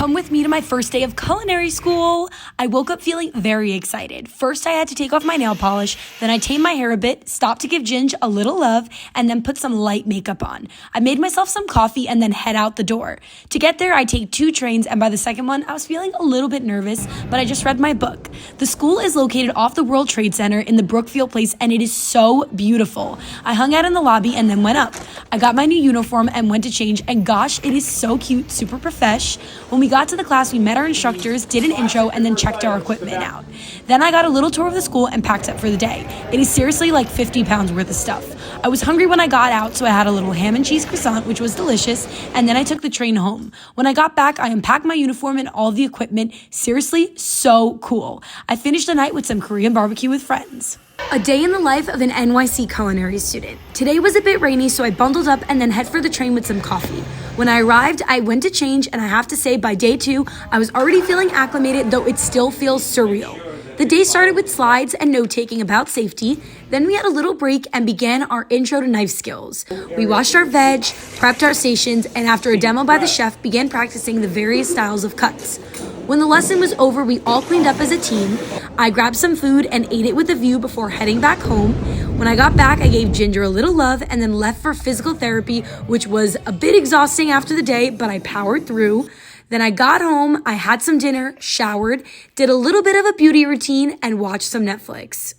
Come with me to my first day of culinary school. I woke up feeling very excited. First, I had to take off my nail polish, then I tamed my hair a bit, stopped to give Ginge a little love, and then put some light makeup on. I made myself some coffee and then head out the door. To get there, I take 2 trains, and by the second one, I was feeling a little bit nervous, but I just read my book. The school is located off the World Trade Center in the Brookfield Place, and it is so beautiful. I hung out in the lobby and then went up. I got my new uniform and went to change, and gosh, it is so cute, super profesh. When we got to the class, we met our instructors, did an intro, and then checked our equipment out. Then I got a little tour of the school and packed up for the day. It is seriously like 50 pounds worth of stuff. I was hungry when I got out, so I had a little ham and cheese croissant, which was delicious, and then I took the train home. When I got back, I unpacked my uniform and all the equipment. Seriously, so cool. I finished the night with some Korean barbecue with friends. A day in the life of an NYC culinary student. Today was a bit rainy, so I bundled up and then head for the train with some coffee. When I arrived, I went to change, and I have to say by day 2, I was already feeling acclimated, though it still feels surreal. The day started with slides and note-taking about safety. Then we had a little break and began our intro to knife skills. We washed our veg, prepped our stations, and after a demo by the chef, began practicing the various styles of cuts. When the lesson was over, we all cleaned up as a team. I grabbed some food and ate it with a view before heading back home. When I got back, I gave Ginger a little love and then left for physical therapy, which was a bit exhausting after the day, but I powered through. Then I got home, I had some dinner, showered, did a little bit of a beauty routine, and watched some Netflix.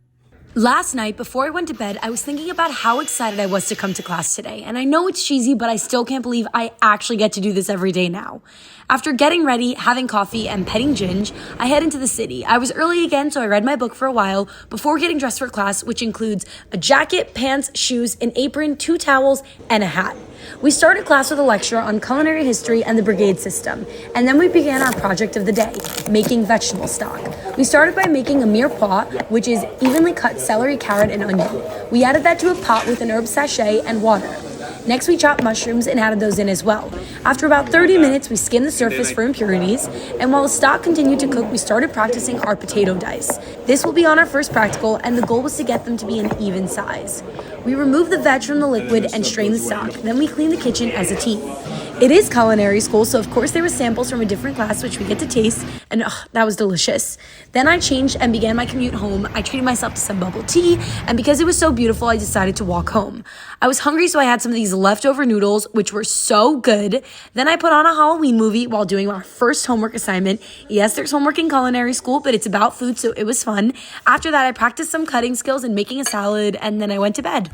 Last night, before I went to bed, I was thinking about how excited I was to come to class today. And I know it's cheesy, but I still can't believe I actually get to do this every day now. After getting ready, having coffee, and petting Ginge, I head into the city. I was early again, so I read my book for a while before getting dressed for class, which includes a jacket, pants, shoes, an apron, 2 towels, and a hat. We started class with a lecture on culinary history and the brigade system, and then we began our project of the day, making vegetable stock. We started by making a mirepoix, which is evenly cut celery, carrot, and onion. We added that to a pot with an herb sachet and water. Next, we chopped mushrooms and added those in as well. After about 30 minutes, we skimmed the surface for impurities, and while the stock continued to cook, we started practicing our potato dice. This will be on our first practical, and the goal was to get them to be an even size. We removed the veg from the liquid and strained the stock. Then we cleaned the kitchen as a team. It is culinary school, so of course there were samples from a different class which we get to taste, and that was delicious. Then I changed and began my commute home. I treated myself to some bubble tea, and because it was so beautiful, I decided to walk home. I was hungry, so I had some of these leftover noodles, which were so good. Then I put on a Halloween movie while doing our first homework assignment. Yes, there's homework in culinary school, but it's about food, so it was fun. After that, I practiced some cutting skills and making a salad, and then I went to bed.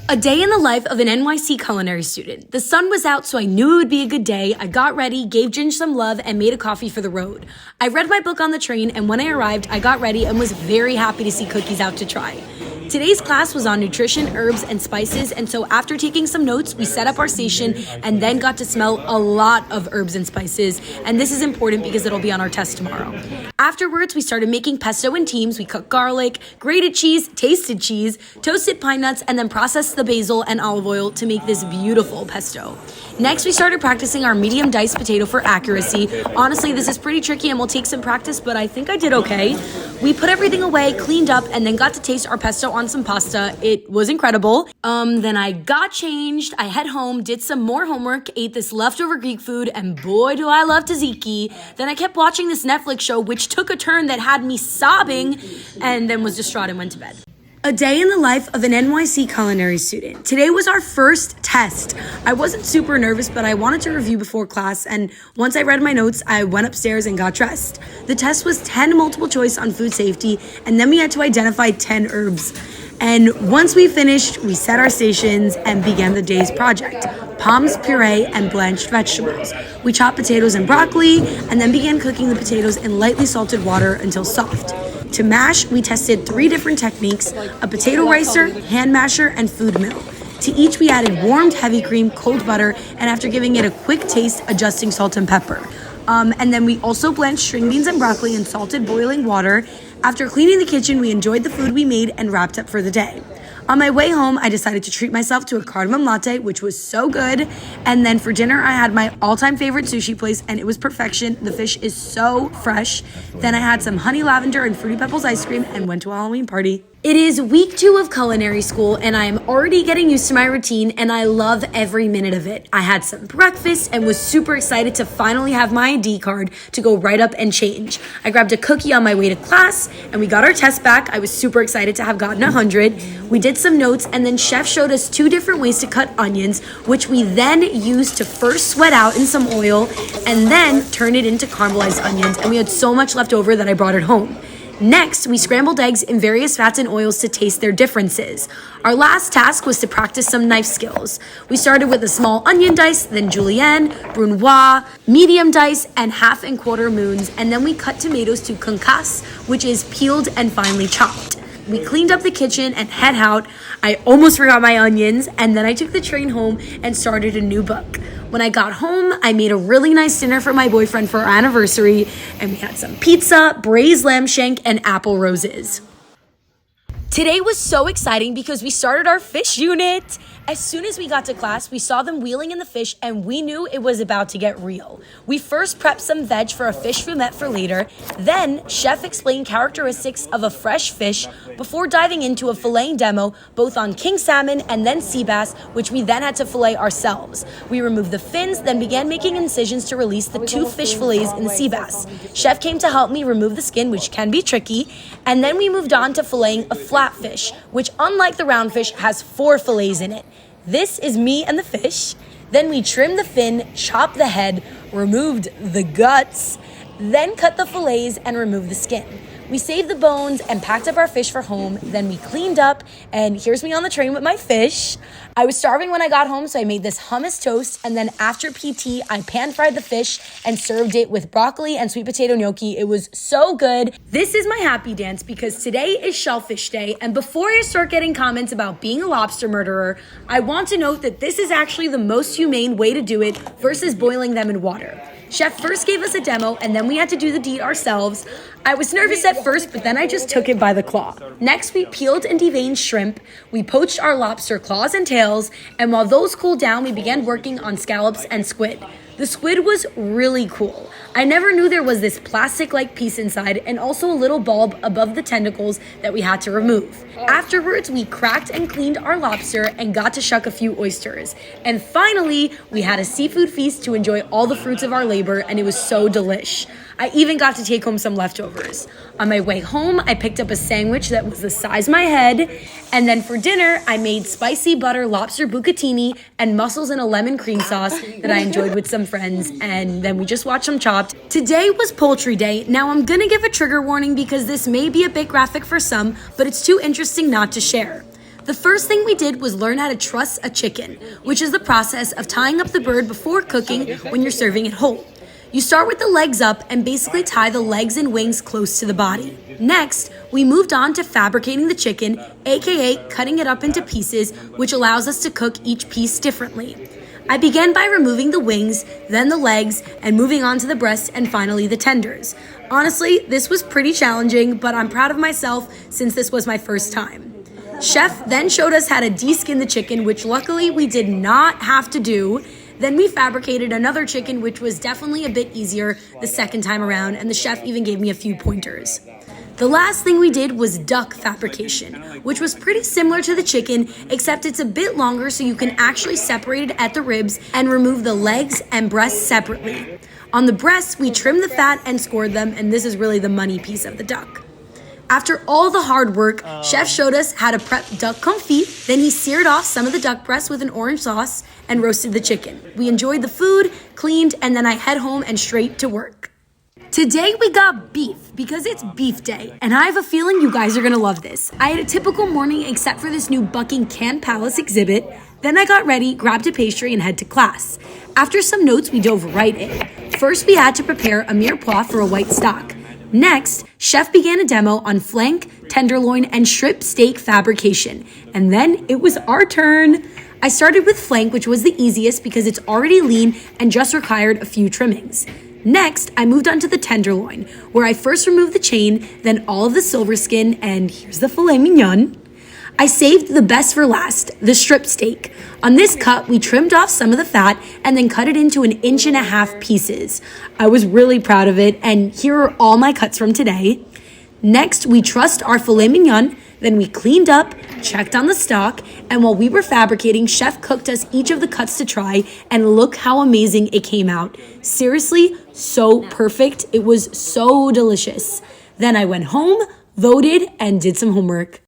A day in the life of an NYC culinary student. The sun was out, so I knew it would be a good day. I got ready, gave Ginge some love, and made a coffee for the road. I read my book on the train, and when I arrived, I got ready and was very happy to see cookies out to try. Today's class was on nutrition, herbs, and spices, and so after taking some notes, we set up our station and then got to smell a lot of herbs and spices, and this is important because it'll be on our test tomorrow. Afterwards, we started making pesto in teams. We cooked garlic, grated cheese, tasted cheese, toasted pine nuts, and then processed the basil and olive oil to make this beautiful pesto. Next, we started practicing our medium diced potato for accuracy. Honestly, this is pretty tricky and will take some practice, but I think I did okay. We put everything away, cleaned up, and then got to taste our pesto on some pasta. It was incredible. Then I got changed, I head home, did some more homework, ate this leftover Greek food, and boy do I love tzatziki. Then I kept watching this Netflix show, which took a turn that had me sobbing, and then was distraught and went to bed. A day in the life of an NYC culinary student. Today was our first test. I wasn't super nervous, but I wanted to review before class, and once I read my notes, I went upstairs and got dressed. The test was 10 multiple choice on food safety, and then we had to identify 10 herbs. And once we finished, we set our stations and began the day's project. Pommes, puree, and blanched vegetables. We chopped potatoes and broccoli, and then began cooking the potatoes in lightly salted water until soft. To mash, we tested 3 different techniques: a potato ricer, hand masher, and food mill. To each, we added warmed heavy cream, cold butter, and after giving it a quick taste, adjusting salt and pepper. And then we also blanched string beans and broccoli in salted boiling water. After cleaning the kitchen, we enjoyed the food we made and wrapped up for the day. On my way home, I decided to treat myself to a cardamom latte, which was so good. And then for dinner, I had my all-time favorite sushi place, and it was perfection. The fish is so fresh. Then I had some honey lavender and fruity pebbles ice cream and went to a Halloween party. It is week 2 of culinary school, and I am already getting used to my routine, and I love every minute of it. I had some breakfast and was super excited to finally have my ID card to go right up and change. I grabbed a cookie on my way to class, and we got our test back. I was super excited to have gotten 100. We did some notes, and then Chef showed us 2 different ways to cut onions, which we then used to first sweat out in some oil, and then turn it into caramelized onions, and we had so much left over that I brought it home. Next, we scrambled eggs in various fats and oils to taste their differences. Our last task was to practice some knife skills. We started with a small onion dice, then julienne, brunoise, medium dice, and half and quarter moons, and then we cut tomatoes to concasse, which is peeled and finely chopped. We cleaned up the kitchen and head out. I almost forgot my onions, and then I took the train home and started a new book. When I got home, I made a really nice dinner for my boyfriend for our anniversary, and we had some pizza, braised lamb shank, and apple roses. Today was so exciting because we started our fish unit. As soon as we got to class, we saw them wheeling in the fish and we knew it was about to get real. We first prepped some veg for a fish fumette for later. Then, Chef explained characteristics of a fresh fish before diving into a filleting demo, both on king salmon and then sea bass, which we then had to fillet ourselves. We removed the fins, then began making incisions to release the 2 fish fillets in the sea bass. Chef came to help me remove the skin, which can be tricky, and then we moved on to filleting a flatfish, which unlike the round fish has 4 fillets in it. This is me and the fish. Then we trimmed the fin, chopped the head, removed the guts, then cut the fillets and removed the skin. We saved the bones and packed up our fish for home. Then we cleaned up, and here's me on the train with my fish. I was starving when I got home, so I made this hummus toast, and then after PT, I pan-fried the fish and served it with broccoli and sweet potato gnocchi. It was so good. This is my happy dance because today is Shellfish Day, and before I start getting comments about being a lobster murderer, I want to note that this is actually the most humane way to do it versus boiling them in water. Chef first gave us a demo, and then we had to do the deed ourselves. I was nervous at first, but then I just took it by the claw. Next, we peeled and deveined shrimp. We poached our lobster claws and tails, and while those cooled down, we began working on scallops and squid. The squid was really cool. I never knew there was this plastic-like piece inside and also a little bulb above the tentacles that we had to remove. Afterwards, we cracked and cleaned our lobster and got to shuck a few oysters. And finally, we had a seafood feast to enjoy all the fruits of our labor, and it was so delish. I even got to take home some leftovers. On my way home, I picked up a sandwich that was the size of my head. And then for dinner, I made spicy butter lobster bucatini and mussels in a lemon cream sauce that I enjoyed with some friends. And then we just watched some Chopped. Today was poultry day. Now I'm gonna give a trigger warning because this may be a bit graphic for some, but it's too interesting not to share. The first thing we did was learn how to truss a chicken, which is the process of tying up the bird before cooking when you're serving it whole. You start with the legs up and basically tie the legs and wings close to the body. Next, we moved on to fabricating the chicken, aka cutting it up into pieces, which allows us to cook each piece differently. I began by removing the wings, then the legs, and moving on to the breast and finally the tenders. Honestly, this was pretty challenging, but I'm proud of myself since this was my first time. Chef then showed us how to deskin the chicken, which luckily we did not have to do. Then we fabricated another chicken, which was definitely a bit easier the second time around, and the chef even gave me a few pointers. The last thing we did was duck fabrication, which was pretty similar to the chicken, except it's a bit longer so you can actually separate it at the ribs and remove the legs and breasts separately. On the breasts, we trimmed the fat and scored them, and this is really the money piece of the duck. After all the hard work, Chef showed us how to prep duck confit, then he seared off some of the duck breasts with an orange sauce and roasted the chicken. We enjoyed the food, cleaned, and then I head home and straight to work. Today we got beef because it's beef day, and I have a feeling you guys are gonna love this. I had a typical morning except for this new Buckingham Palace exhibit. Then I got ready, grabbed a pastry, and head to class. After some notes, we dove right in. First, we had to prepare a mirepoix for a white stock. Next, Chef began a demo on flank, tenderloin, and strip steak fabrication. And then it was our turn. I started with flank, which was the easiest because it's already lean and just required a few trimmings. Next, I moved on to the tenderloin, where I first removed the chain, then all of the silver skin, and here's the filet mignon. I saved the best for last, the strip steak. On this cut, we trimmed off some of the fat and then cut it into 1.5 inch pieces. I was really proud of it, and here are all my cuts from today. Next, we trussed our filet mignon, Then we cleaned up, checked on the stock, and while we were fabricating, Chef cooked us each of the cuts to try, and look how amazing it came out. Seriously, so perfect. It was so delicious. Then I went home, voted, and did some homework.